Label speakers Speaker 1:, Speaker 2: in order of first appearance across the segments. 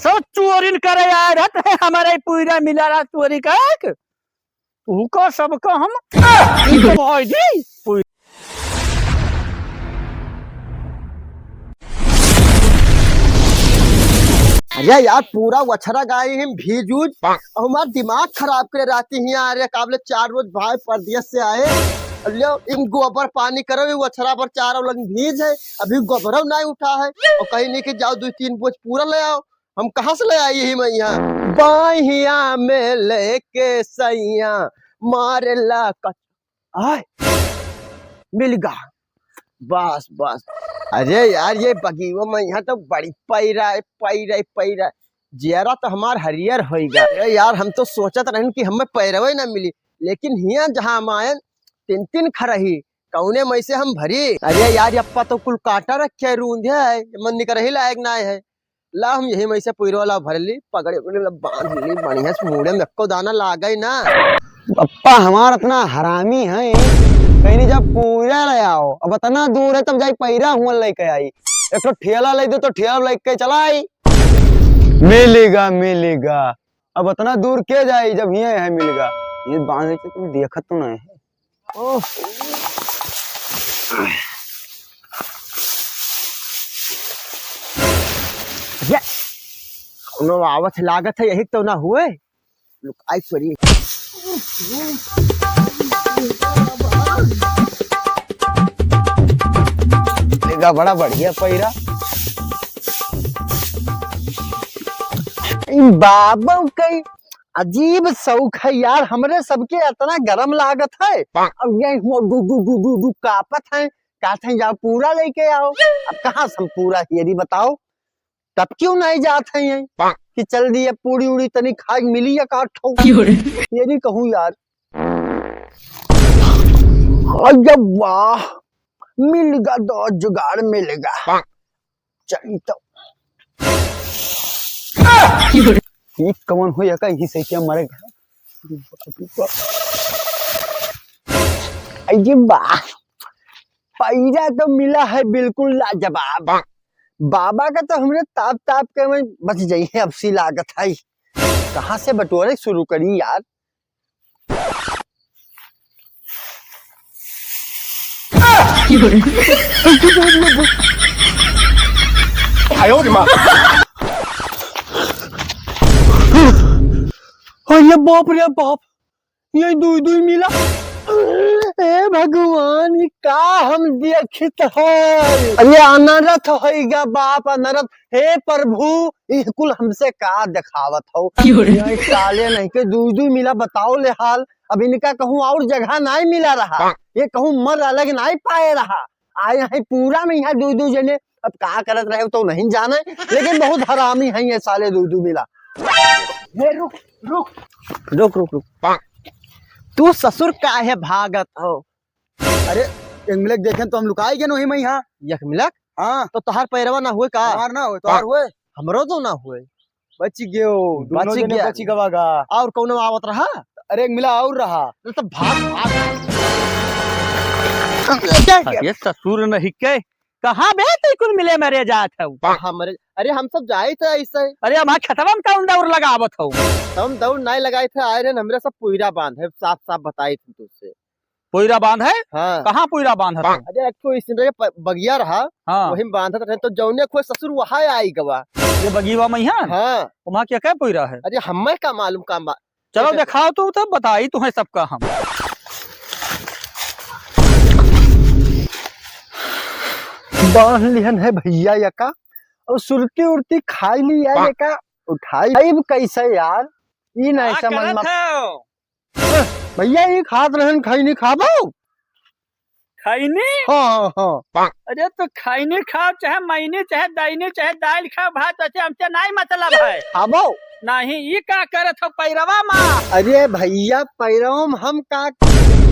Speaker 1: सब चोरी करे यार है हमारे पूरा मिला रहा चोरी का तू का सबका हम
Speaker 2: अरे यार पूरा वछरा गाय हम भीज उज और हमारा दिमाग खराब करे रहती है यार। काबले 4 रोज भाई परदेश से आए इन गोबर पानी करो वछरा पर 4 लोग भीज है। अभी गोबर नहीं उठा है और कहीं नहीं कि जाओ 2-3 बोझ पूरा ले आओ। हम कहाँ से ले आई ही मैया बाहिया में लेके सैया मारे ला आए मिल गा बस बस। अरे यार ये बगीवा में यहाँ तो बड़ी पैरा जरा तो हमार हरियर होगा। अरे यार हम तो सोचत रहन कि हमें पैरवे ना मिली लेकिन हिया जहाँ हम आए 3 खरही कौने में से हम भरी। अरे यार अप्पा तो कुल काटा रखे रूंधे है मन निकर ही लायक ना है। ला हम यही में से पैरवा भर ली पकड़े बांध ली बढ़िया से मुड़े में को दाना लागे ना।
Speaker 3: अप्पा हमारा इतना हरामी है कहीं जब पूरा ले आओ अब इतना दूर है तब जाई पैरा हुआ लेके आई। एक तो ठेला ले दो तो ठेला लेके चला आई मिलेगा अब इतना दूर के जाई जब ये है मिलेगा। ये बांध के तुम देखत तो नहीं है। ओह
Speaker 2: ये आवत लागत है यही तो ना हुए लोग आई पड़ी।
Speaker 3: बड़ा बढ़िया पैरा
Speaker 2: बाबा कई अजीब शौक है यार हमरे सबके इतना गरम लागत है। अब ये दू कापत है कहते हैं जाओ पूरा लेके आओ। अब कहाँ से हम पूरा यदि बताओ तब क्यों नहीं जाते हैं कि चल दिए पूरी उड़ी तनी खाई मिली या काट यदि कहूँ यार। जब वाह मिलेगा दो जुगाड़ मिलेगा चली तो
Speaker 3: ये कौन हो का यही से क्या मरेगा।
Speaker 2: अरे वाह पैरा तो मिला है बिल्कुल लाजवाब। बाबा का तो हमने ताप ताप के में बच जाइए अब सी लागत है। कहाँ से बटोरे शुरू करी यार। ये बाप रे बाप ये दू मिला। ए भगवान का हम देखित है। अरे अनरथ होगा बाप अनरथ। हे प्रभु ये कुल हमसे का दिखावत हो काले नहीं के दू मिला बताओ ले हाल। अब इनका कहूँ और जगह नहीं मिला रहा ये कहूँ मर अलग नहीं पाए रहा आए हैं पूरा में यहाँ दू जने। अब क्या करत रहे तो नहीं जाने लेकिन बहुत हरामी है ये साले दू मिला। रुक रुक रुक रुक रुक तू ससुर का है भागत हो।
Speaker 3: अरे मिलक देखें तो हम लुकाई गए नहीं मैं यहाँ
Speaker 2: यक मिलक। हाँ तो तोहार पैरवा ना हुए का
Speaker 3: ना हुए तोहार हुए
Speaker 2: हमरो तो ना हुए
Speaker 3: बच गयो बची गवागा
Speaker 2: और कौन आवत रहा।
Speaker 3: अरे एक मिला और रहा
Speaker 2: तो भाग
Speaker 1: ये ससुर नहीं के कहाँ बे कुल मिले मेरे जात है
Speaker 2: हमारे। अरे हम सब जाए थे ऐसे।
Speaker 1: अरे हमारे खतवा में कौन दौड़ लगावत हो
Speaker 2: हम दौड़ नहीं लगाए थे आए रहे हमरे सब पूरा बांध है साफ साफ बताई थी तुझसे।
Speaker 1: पूरा बांध है।
Speaker 2: हाँ
Speaker 1: कहाँ पूरा बांध है।
Speaker 2: अरे एक तो इस बगिया रहा
Speaker 1: हाँ
Speaker 2: वही बांधत रहे तो जौने कोई ससुर वहाँ आई गवा
Speaker 1: ये बगीवा में है।
Speaker 2: हाँ
Speaker 1: वहाँ क्या क्या पूरा है।
Speaker 2: अरे हमें का मालूम का
Speaker 1: चलो दिखाओ तू तब बताई तुम्हें सबका हम
Speaker 2: बांध लिहन है भैया यका और सुरती उड़ती खाई ली यार यका उठाई कैसे यार ये नहीं समझ में भैया ये खात रहन खाई नहीं खाबो
Speaker 1: खैनी।
Speaker 2: हाँ हाँ
Speaker 1: अरे तो खैनी खाओ चाहे मैनी चाहे दाइनी चाहे दाल खाओ भात अच्छे हमसे नहीं मतलब है
Speaker 2: खाबो
Speaker 1: नहीं ये क्या करत हो पैरवा माँ।
Speaker 2: अरे भैया पैरवा हम का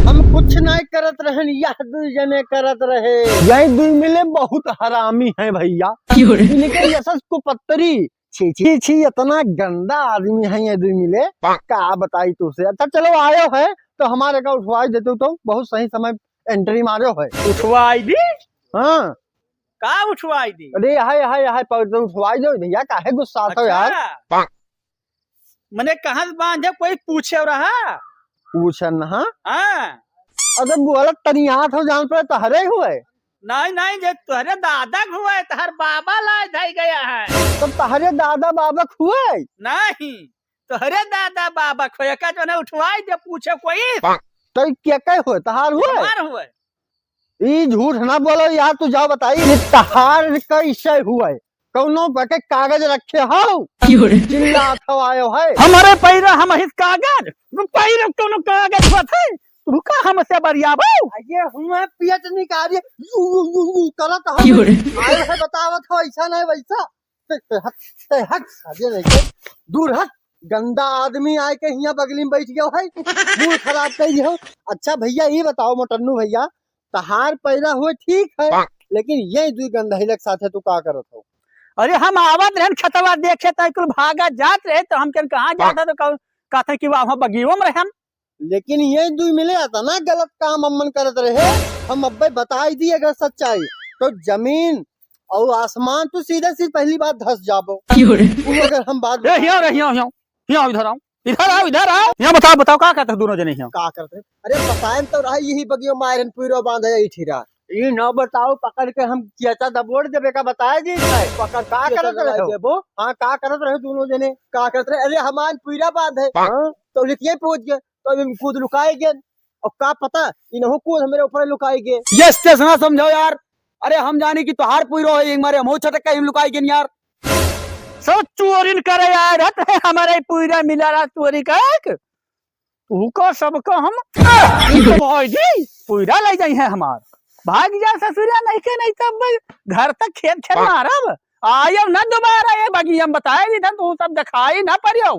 Speaker 2: हम कुछ नहीं करत रहन यह दू जने करत रहे। यही दू मिले बहुत हरामी है भैया इनके यशस को पत्तरी छी छी छी इतना गंदा आदमी है ये दू मिले का बताई तुझसे। अच्छा चलो आयो है तो हमारे का उठवाई देते तो बहुत सही समय एंट्री मारो है
Speaker 1: उठवाई दी।
Speaker 2: हाँ
Speaker 1: का उठवाई दी?
Speaker 2: अरे हाय पर तो उठवाई दो भैया, काहे गुस्सा हो यार?
Speaker 1: अच्छा, मने कहाँ से बांधे कोई पूछे रहा?
Speaker 2: पूछन हाँ,
Speaker 1: हाँ
Speaker 2: अरे बोला तनियात हो जान पर तहरे हुए,
Speaker 1: नहीं जे तुहरे दादा हुए तहर बाबा ला जाई गया है।
Speaker 2: तो तहरे दादा बाबा हुए
Speaker 1: नहीं तुहरे दादा बाबा खोया का जो ना उठवाई दे पूछे कोई
Speaker 2: तो क्या हुए तहार हुए?
Speaker 1: हमार हुए।
Speaker 2: ई झूठ ना बोलो यार, तू जाओ बताई ये तहार कैसे हुए? कौनो बके कागज रखे हो चिल्ला आयो है?
Speaker 1: हमारे पैरा हम हित कागज पैरा कोनो कागज होते तू का हमसे बरियाबो?
Speaker 2: ये हुए पियत निकाली यू करत हो आए है, बतावत हो ऐसा नहीं वैसा। ते हट आगे नहीं दूर हट, गंदा आदमी आए के यहाँ बगली में बैठ गया है, मूड खराब कर दिया। अच्छा भैया ये बताओ मोटन्नू भैया, तहार पैदा हुए ठीक है, लेकिन ये दू गंदहिलक साथे तू का करत हो?
Speaker 1: अरे हम आवत रहन खतवा देखे त कुल भागा जात रहे तो हम कहाँ जाता तो कहते कि वहाँ बगियो में रहन।
Speaker 2: लेकिन ये दू मिले आता ना गलत काम अमन करत रहे, हम अब्बे बताई दी अगर सच्चाई तो जमीन और आसमान तो सीधा सीध पहली बात धस जाबो। अगर हम बात
Speaker 1: इधर आओ इधर आओ यहाँ बताओ का कहते दोनों जने यहाँ
Speaker 2: का करते? अरे बताएं तो रहा यही बगियो मारन पूरा बांधे यही ठीरा। ये न बताओ पकड़ के हम किया दबोड़ देवे का बताया जी पकड़ का करत रहे देबो? हाँ का करत रहे दोनों जने का करत रहे? अरे हमान पूरा बांधे तो लिखिए पहुंच गए तो खुद लुकाए गए और का पता इन्हों को मेरे ऊपर लुकाई गए।
Speaker 3: ये स्टेशन समझो यार, अरे हम जाने की तो हार पूरो है एक मारे हम छटक के हम लुकाई गए यार।
Speaker 1: सब चोरी करे यार हमारे पूरा मिला रहा चोरी कर तू को सबको हम पूरा ले जाई है हमार भाग जा ससुरिया नहीं के नहीं तब घर तक खेत मारब आयो न दोबारा ये बगी हम बताए नहीं था तू सब दिखाई ना परियो।